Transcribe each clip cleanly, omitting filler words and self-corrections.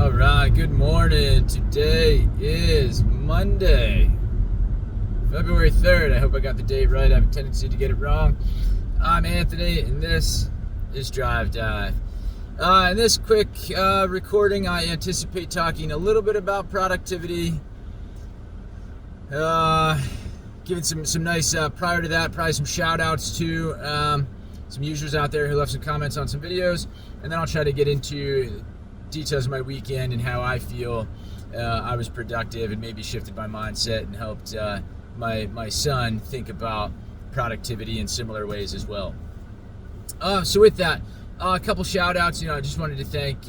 All right, good morning. Today is Monday, February 3rd. I hope I got the date right. I have a tendency to get it wrong. I'm Anthony, and this is Drive Dive. In this quick recording, I anticipate talking a little bit about productivity, giving some nice, prior to that, probably some shout outs to some users out there who left some comments on some videos, and then I'll try to get into details of my weekend and how I feel I was productive and maybe shifted my mindset and helped my son think about productivity in similar ways as well. So with that, a couple shout outs. I just wanted to thank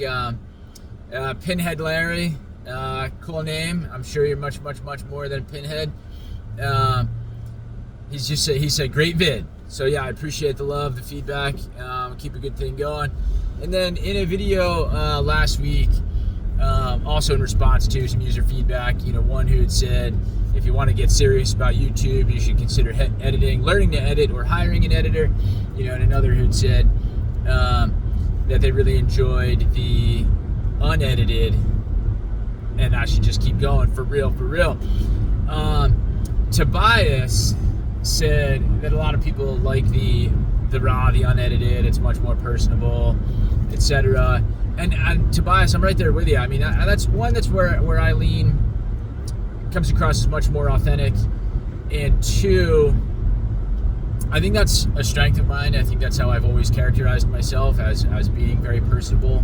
Pinhead Larry. Cool name. I'm sure you're much more than Pinhead. He said great vid. So yeah, I appreciate the love, the feedback. Keep a good thing going. And then in a video last week, also in response to some user feedback, one who had said, if you want to get serious about YouTube, you should consider editing, learning to edit, or hiring an editor. And another who had said that they really enjoyed the unedited, and I should just keep going for real. Tobias said that a lot of people like the raw, the unedited. It's much more personable, etc. And Tobias, I'm right there with you. I mean, that's where I lean. Comes across as much more authentic, and two, I think that's a strength of mine. I think that's how I've always characterized myself, as being very personable.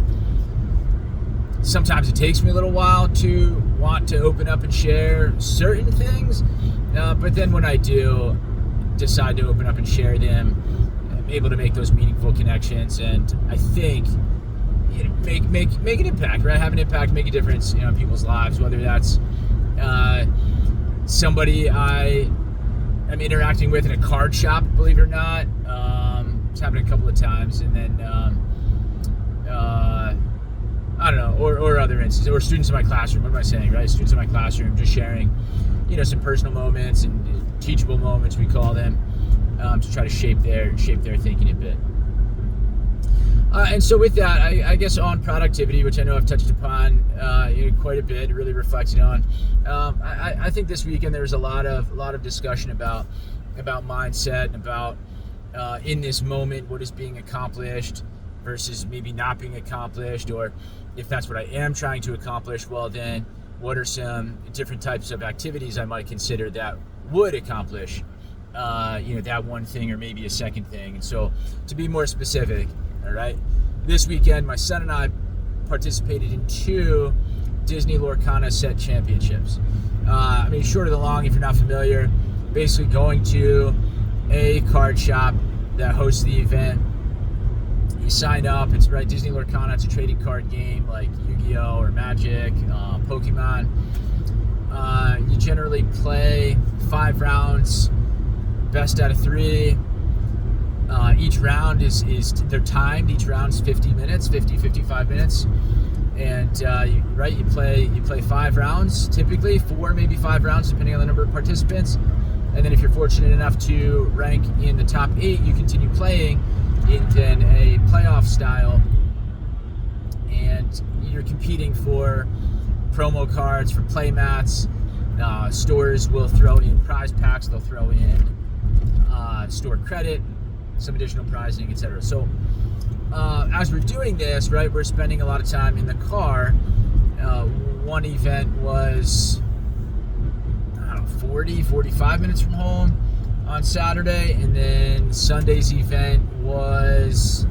Sometimes it takes me a little while to want to open up and share certain things, but then when I do decide to open up and share them, I'm able to make those meaningful connections, and I think make an impact, right? Have an impact, make a difference, in people's lives, whether that's somebody I am interacting with in a card shop, believe it or not. It's happened a couple of times, and then I don't know, or other instances, or students in my classroom. What am I saying, right? Students in my classroom, just sharing, some personal moments and teachable moments, we call them, to try to shape their thinking a bit. And so with that, I guess on productivity, which I know I've touched upon quite a bit, really reflecting on. I think this weekend there was a lot of discussion about mindset and about in this moment what is being accomplished versus maybe not being accomplished, or if that's what I am trying to accomplish, well then what are some different types of activities I might consider that would accomplish that one thing or maybe a second thing. And so to be more specific, all right, this weekend my son and I participated in 2 Disney Lorcana set championships. Short of the long, if you're not familiar, basically going to a card shop that hosts the event. You sign up, it's right, Disney Lorcana, it's a trading card game like Yu-Gi-Oh! Or Magic, Pokemon. You generally play 5 rounds, best out of 3. Each round is they're timed. Each round's 55 minutes. And you play 5 rounds, typically 4, maybe 5 rounds, depending on the number of participants. And then if you're fortunate enough to rank in the top 8, you continue playing in then a playoff style, and you're competing for promo cards, for play mats. Stores will throw in prize packs, they'll throw in store credit, some additional prizing, etc. So as we're doing this, right, we're spending a lot of time in the car. One event was 45 minutes from home on Saturday, and then Sunday's event was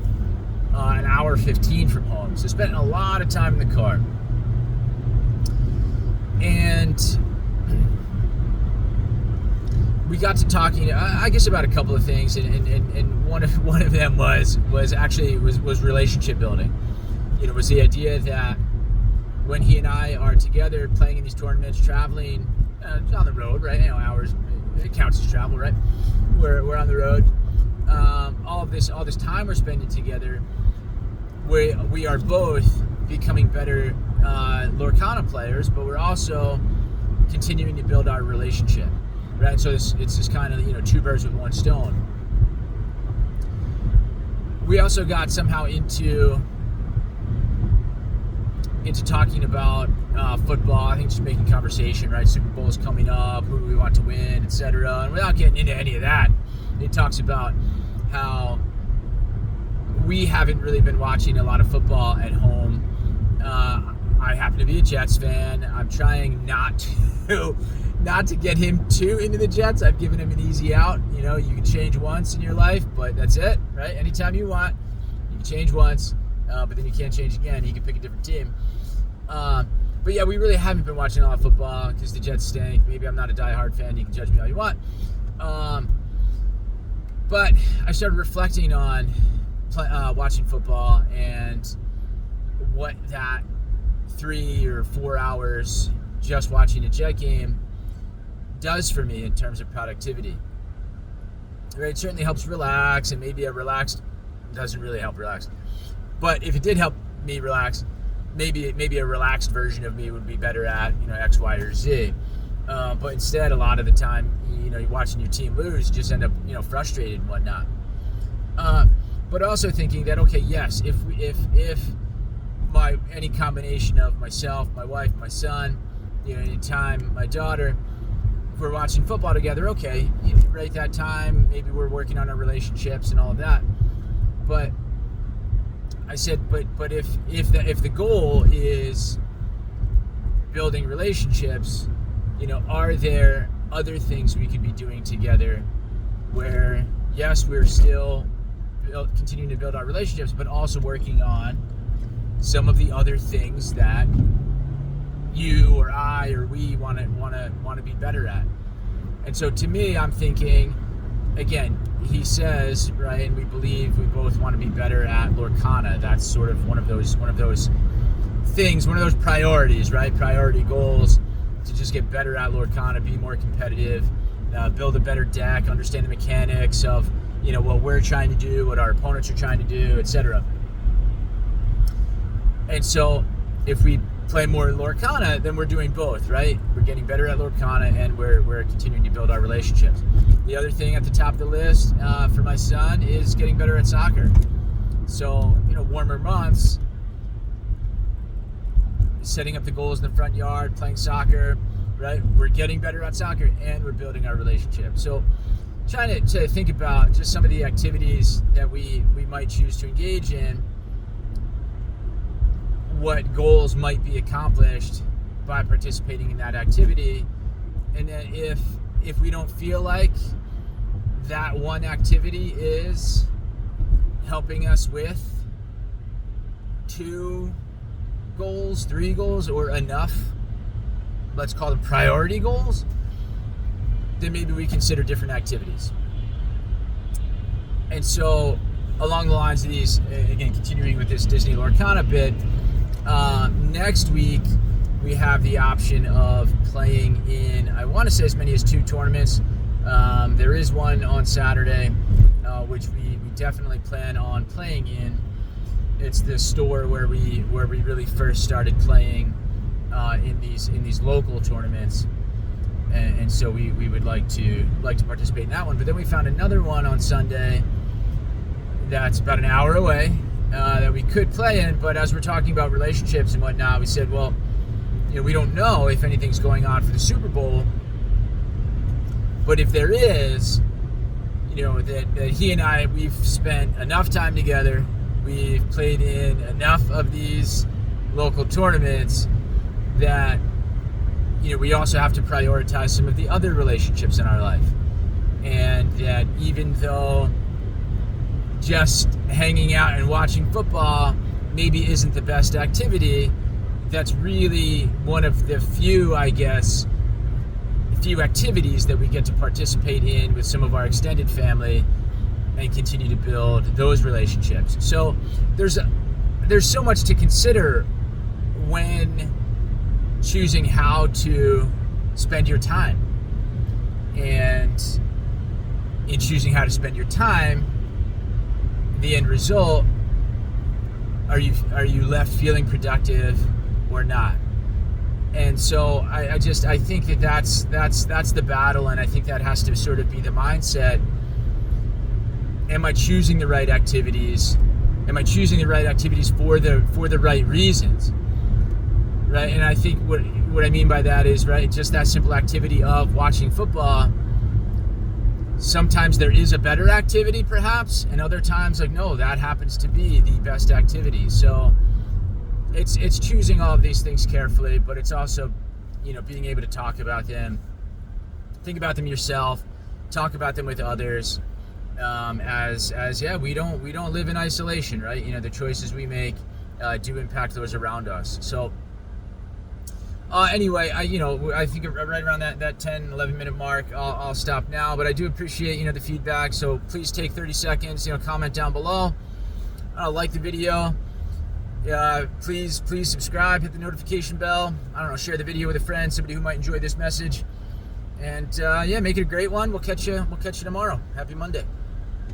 an hour 15 from home. So spending a lot of time in the car. And we got to talking, I guess, about a couple of things, and one of them was relationship building. Was the idea that when he and I are together playing in these tournaments, traveling on the road, right? Hours, it counts as travel, right? We're on the road. All this time we're spending together, we are both becoming better Lorcana players, but we're also continuing to build our relationship, right? So it's this kind of 2 birds with 1 stone. We also got somehow into into talking about football. I think just making conversation, right? Super Bowl is coming up, who do we want to win, etc. And without getting into any of that, it talks about how we haven't really been watching a lot of football at home. I happen to be a Jets fan. I'm trying not to get him too into the Jets. I've given him an easy out. You know, you can change once in your life, but that's it, right? Anytime you want, you can change once, but then you can't change again. You can pick a different team. But yeah, we really haven't been watching a lot of football because the Jets stink. Maybe I'm not a diehard fan. You can judge me all you want. But I started reflecting on watching football and what that 3 or 4 hours just watching a Jet game does for me in terms of productivity. Right? It certainly helps relax, and maybe doesn't really help relax. But if it did help me relax, maybe a relaxed version of me would be better at, X, Y, or Z. But instead, a lot of the time, you're watching your team lose, you just end up, frustrated and whatnot. But also thinking that, okay, yes, if any combination of myself, my wife, my son, anytime my daughter, if we're watching football together, okay, right that time, maybe we're working on our relationships and all of that. But I said, but if the goal is building relationships, are there other things we could be doing together where, yes, we're still continuing to build our relationships, but also working on some of the other things that you or I or we want to be better at. And so to me, I'm thinking, again, he says, right, and we believe we both want to be better at Lorcana. That's sort of one of those things, one of those priorities, right? Priority goals to just get better at Lorcana, be more competitive, build a better deck, understand the mechanics of, what we're trying to do, what our opponents are trying to do, etc. And so if we play more Lorcana, then we're doing both, right? We're getting better at Lorcana, and we're continuing to build our relationships. The other thing at the top of the list for my son is getting better at soccer. So, warmer months, setting up the goals in the front yard, playing soccer, right? We're getting better at soccer, and we're building our relationship. So trying to think about just some of the activities that we might choose to engage in, what goals might be accomplished by participating in that activity, and then if we don't feel like that one activity is helping us with 2 goals, 3 goals, or enough, let's call them priority goals, then maybe we consider different activities. And so along the lines of these, again, continuing with this Disney Lorcana bit, next week we have the option of playing in, I want to say, as many as 2 tournaments. There is one on Saturday, which we definitely plan on playing in. It's the store where we really first started playing in these local tournaments, and so we would like to participate in that one. But then we found another one on Sunday that's about an hour away, that we could play in, but as we're talking about relationships and whatnot, we said, well, we don't know if anything's going on for the Super Bowl, but if there is, that he and I, we've spent enough time together, we've played in enough of these local tournaments that, we also have to prioritize some of the other relationships in our life, and that even though just hanging out and watching football maybe isn't the best activity, that's really one of the few activities that we get to participate in with some of our extended family and continue to build those relationships. So there's so much to consider when choosing how to spend your time. And in choosing how to spend your time, the end result, are you left feeling productive or not? And so I think that's the battle, and I think that has to sort of be the mindset. Am I choosing the right activities? Am I choosing the right activities for the right reasons? right? And I think what I mean by that is, right, just that simple activity of watching football. Sometimes there is a better activity, perhaps, and other times, like, no, that happens to be the best activity. So it's choosing all of these things carefully, but it's also, being able to talk about them, think about them yourself, talk about them with others, we don't live in isolation, right? The choices we make do impact those around us. So anyway, I think right around that 10, 11 minute mark, I'll stop now, but I do appreciate, the feedback. So please take 30 seconds, comment down below, like the video. Please subscribe, hit the notification bell. Share the video with a friend, somebody who might enjoy this message. And make it a great one. We'll catch you tomorrow. Happy Monday.